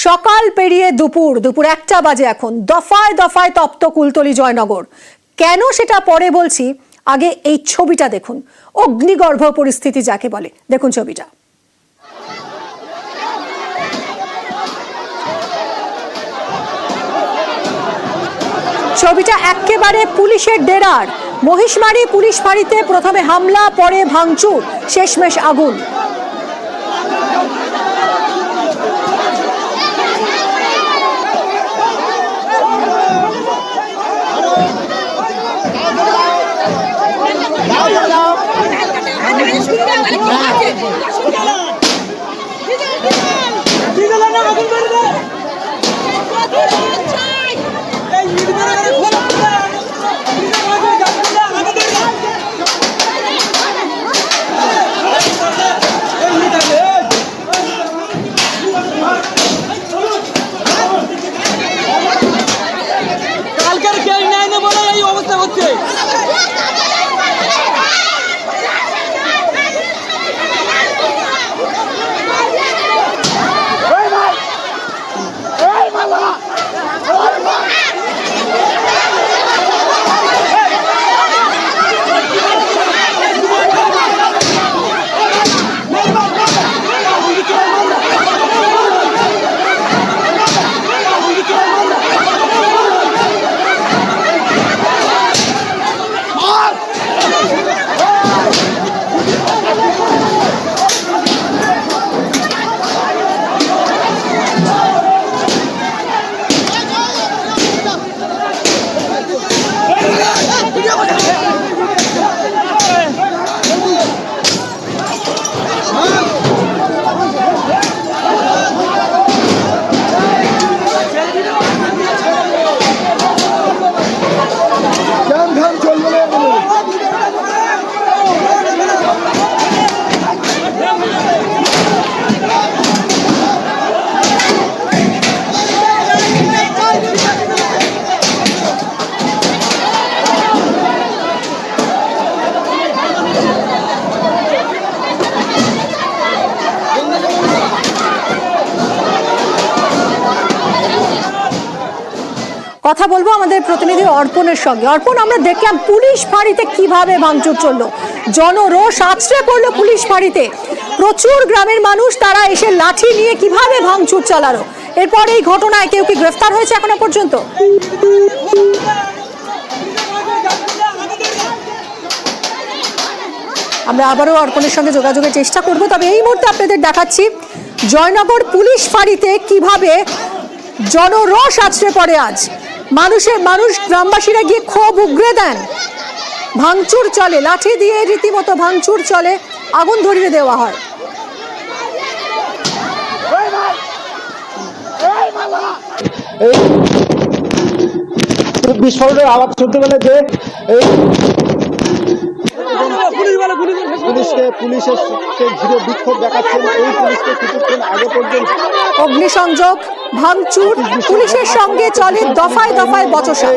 সকাল পেরিয়ে দুপুর একটা বাজে এখন দফায় দফায় তপ্ত কুলতলি জয়নগর। কেন সেটা পরে বলছি, আগে এই ছবিটা দেখুন। অগ্নিগর্ভ পরিস্থিতি যাকে বলে, দেখুন ছবিটা। ছবিটা একেবারে পুলিশের ডেরার। মহিষমারি পুলিশ ফাঁড়িতে প্রথমে হামলা, পরে ভাঙচুর, শেষমেশ আগুন। কালকের কেউ নেয় না বলে এই অবস্থা হচ্ছে। কথা বলবো আমাদের প্রতিনিধি অর্পণের সঙ্গে। অর্পণ, আমরা দেখলাম পুলিশ ফাঁড়িতে কিভাবে ভাঙচুর চললো, জনরোষ আছড়ে পড়লো পুলিশ ফাঁড়িতে। প্রচুর গ্রামের মানুষ তারা এসে লাঠি নিয়ে কিভাবে ভাঙচুর চালালো। এরপর এই ঘটনায় কেউ কি গ্রেফতার হয়েছে এখনো পর্যন্ত? আমরা আবারও অর্পণের সঙ্গে যোগাযোগের চেষ্টা করব, তবে এই মুহূর্তে আপনাদের দেখাচ্ছি জয়নগর পুলিশ ফাঁড়িতে কিভাবে জনরোষ আছড়ে পড়ে। আজ মানুষ গ্রামবাসীরা গিয়ে ক্ষোভ উগরে দেন, ভাঙচুর চলে, লাঠি দিয়ে রীতিমতো ভাঙচুর চলে, আগুন ধরিয়ে দেওয়া হয়। বিস্ফোরণের আওয়াজ শুনতে পেলে যে পুলিশের ঘিরে বিক্ষোভ দেখাচ্ছেন। এই পুলিশকে কিছুক্ষণ আগে পর্যন্ত অগ্নিসংযোগ, ভাঙচুর, পুলিশের সঙ্গে চলে দফায় দফায় বচসা।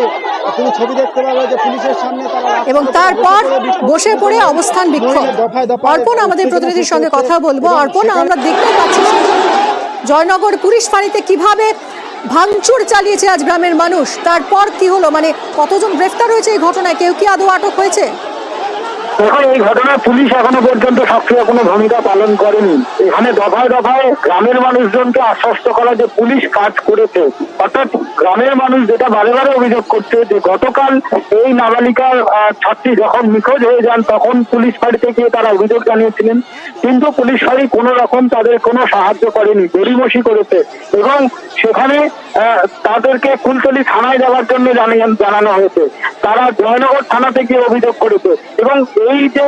তুমি ছবি দেখতে পাবে যে পুলিশের সামনে এবং তারপর বসে পড়ে অবস্থান বিক্ষোভ। অর্পণ, আমাদের প্রতিনিধির সঙ্গে কথা বলবো। অর্পণ, আমরা দেখতে পাচ্ছি জয়নগর পুলিশ ফাঁড়িতে কিভাবে ভাঙচুর চালিয়েছে আজ গ্রামের মানুষ। তারপর কি হলো, মানে কতজন গ্রেফতার হয়েছে এই ঘটনায়, কেউ কি আদৌ আটক হয়েছে? দেখো, এই ঘটনায় পুলিশ এখনো পর্যন্ত সক্রিয় কোনো ভূমিকা পালন করেনি। এখানে দফায় দফায় গ্রামের মানুষজনকে আশ্বস্ত করা যে পুলিশ কাজ করেছে। অর্থাৎ গ্রামের মানুষ যেটা বারে বারে অভিযোগ করছে যে গতকাল এই নাবালিকার ছাত্রী যখন নিখোঁজ হয়ে যান তখন পুলিশ ফাঁড়িতে গিয়ে তারা অভিযোগ জানিয়েছিলেন, কিন্তু পুলিশ ফাঁড়ি কোনো রকম তাদের কোনো সাহায্য করেনি, গড়িমসি করেছে এবং সেখানে তাদেরকে কুলতলি থানায় যাওয়ার জন্য জানানো হয়েছে। তারা জয়নগর থানাতে গিয়ে অভিযোগ করেছে এবং এই যে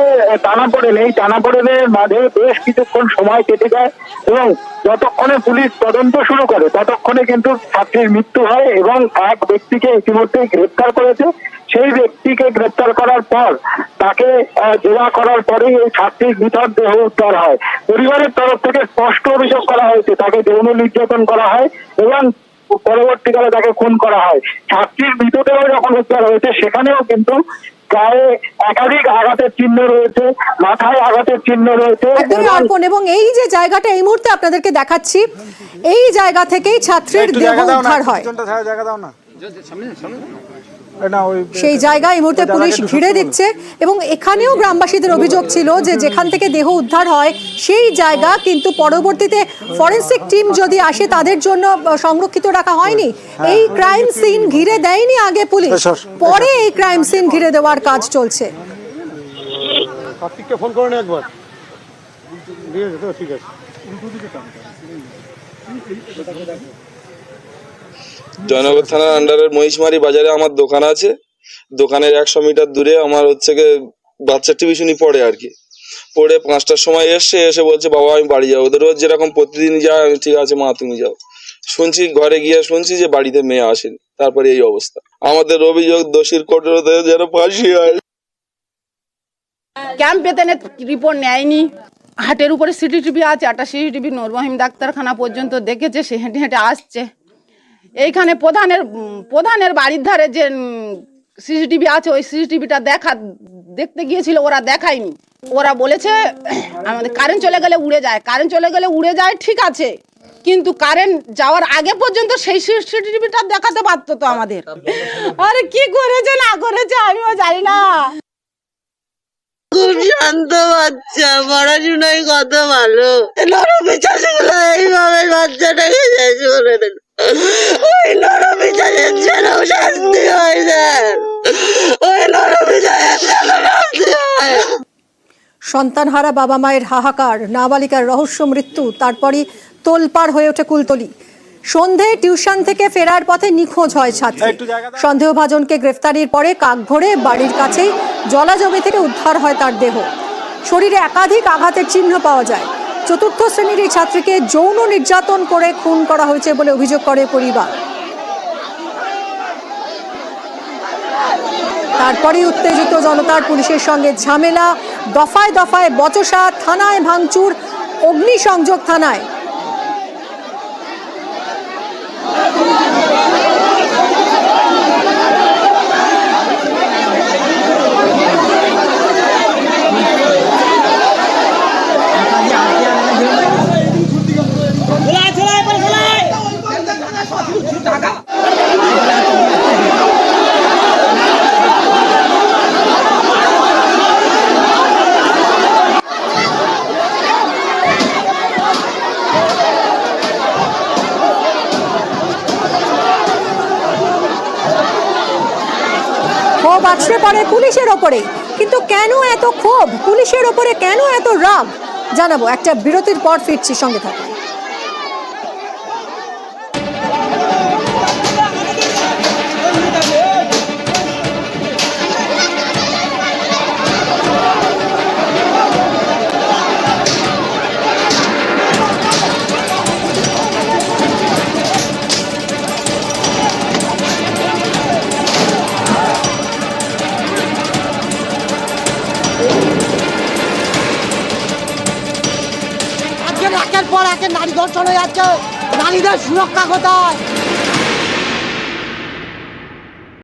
টানাপোড়েনের মাঝে বেশ কিছুক্ষণ সময় কেটে যায় এবং যতক্ষণে পুলিশ তদন্ত শুরু করে ততক্ষণে কিন্তু ছাত্রীর মৃত্যু হয় এবং এক ব্যক্তিকে ইতিমধ্যে গ্রেপ্তার করেছে। সেই ব্যক্তিকে গ্রেপ্তার করার পর তাকে জেরা করার পরেই এই ছাত্রীর নিথর দেহ উদ্ধার হয়। পরিবারের তরফ থেকে স্পষ্ট অভিযোগ করা হয়েছে তাকে যৌন নির্যাতন করা হয় এবং পরবর্তীকালে তাকে খুন করা হয়। ছাত্রীর মৃতদেহ যখন উদ্ধার হয়েছে সেখানেও কিন্তু গায়ে একাধিক আঘাতের চিহ্ন রয়েছে, মাথায় আঘাতের চিহ্ন রয়েছে। একদমই অর্পণ, এবং এই যে জায়গাটা এই মুহূর্তে আপনাদেরকে দেখাচ্ছি, এই জায়গা থেকেই ছাত্রীর দেহ উদ্ধার হয়। জায়গা দাও না, সেই জায়গা এই মুহূর্তে পুলিশ ঘিরে দিচ্ছে, এবং এখানেও গ্রামবাসীদের অভিযোগ ছিল যে যেখান থেকে দেহ উদ্ধার হয় সেই জায়গা কিন্তু পরবর্তীতে ফরেনসিক টিম যদি আসে তাদের জন্য সংরক্ষিত রাখা হয়নি। এই ক্রাইম সিন ঘিরে দেয়নি আগে পুলিশ, পরে এই ক্রাইম সিন ঘিরে দেওয়ার কাজ চলছে। কার্তিককে ফোন করে একবার দিয়েছে তো, ঠিক আছে। জয়নগর থানার আন্ডারের মহিষমারি বাজারে আমার দোকান আছে। দোকানের 100 মিটার দূরে আমার হচ্ছে গিয়ে বাচ্চা টিউশনি পড়ে আর কি। পড়ে 5টার সময় এসে বলছে বাবা আমি বাড়ি যাবো। ওদের রোজ যেরকম প্রতিদিন যায়, আমি ঠিক আছে মা তুমি যাও। শুনছি ঘরে গিয়ে শুনছি যে বাড়িতে মেয়ে আসেনি, তারপরে এই অবস্থা। আমাদের অভিযোগ দোষীর কঠোরতা যেন ফাঁসি হয়। ক্যাম্প পেতে রিপোর্ট নেয়নি, হাটের উপরে সিসিটিভি আছে, একটা সিসিটিভি নূর মহিম ডাক্তারখানা পর্যন্ত দেখেছে, সে হেঁটে হেঁটে আসছে। এইখানে প্রধানের বাড়ির ধারে যে সিসিটিভি আছে, ওই সিসিটিভিটা দেখতে গিয়েছিল, ওরা দেখায়নি। ওরা বলেছে আমাদের কারেন্ট চলে গেলে উড়ে যায়, কারেন্ট চলে গেলে উড়ে যায়, ঠিক আছে, কিন্তু কারেন্ট যাওয়ার আগে পর্যন্ত সেই সিসিটিভিটা দেখাতে পারতো তো আমাদের। আরে কি করেছে না করেছে আমিও জানি না। খুব শান্ত বাচ্চা, পড়াশোনায় কত ভালো, নরপিচাসগুলো এইভাবে বাচ্চাটাকে শেষ করে দিল। ওই নরপিচাসের যেন শাস্তি হয় স্যার, ওই নরপিচাসের যেন শাস্তি হয়। সন্তানহারা বাবা মায়ের হাহাকার, নাবালিকার রহস্য মৃত্যু, তারপরই তোলপাড় হয়ে ওঠে কুলতলি। সন্ধে টিউশন থেকে ফেরার পথে নিখোঁজ হয় ছাত্রী। সন্দেহভাজনকে গ্রেফতারির পরে কাকভোরে বাড়ির কাছেই জলাজমি থেকে উদ্ধার হয় তার দেহ। শরীরে একাধিক আঘাতের চিহ্ন পাওয়া যায়। 4র্থ শ্রেণীর এই ছাত্রীকে যৌন নির্যাতন করে খুন করা হয়েছে বলে অভিযোগ করে পরিবার। তারপরেই উত্তেজিত জনতার পুলিশের সঙ্গে ঝামেলা, দফায় দফায় বচসা, থানায় ভাঙচুর, অগ্নিসংযোগ থানায়। ক্ষোভ আছড়ে পড়ে পুলিশের ওপরে, কিন্তু কেন এত ক্ষোভ পুলিশের ওপরে, কেন এত রাগ, জানাবো একটা বিরতির পর। ফিরছি, সঙ্গে থাকুন। একের পর একের নারী ধর্ষণ হয়ে যাচ্ছে, নারীদের সুরক্ষা কোথায়?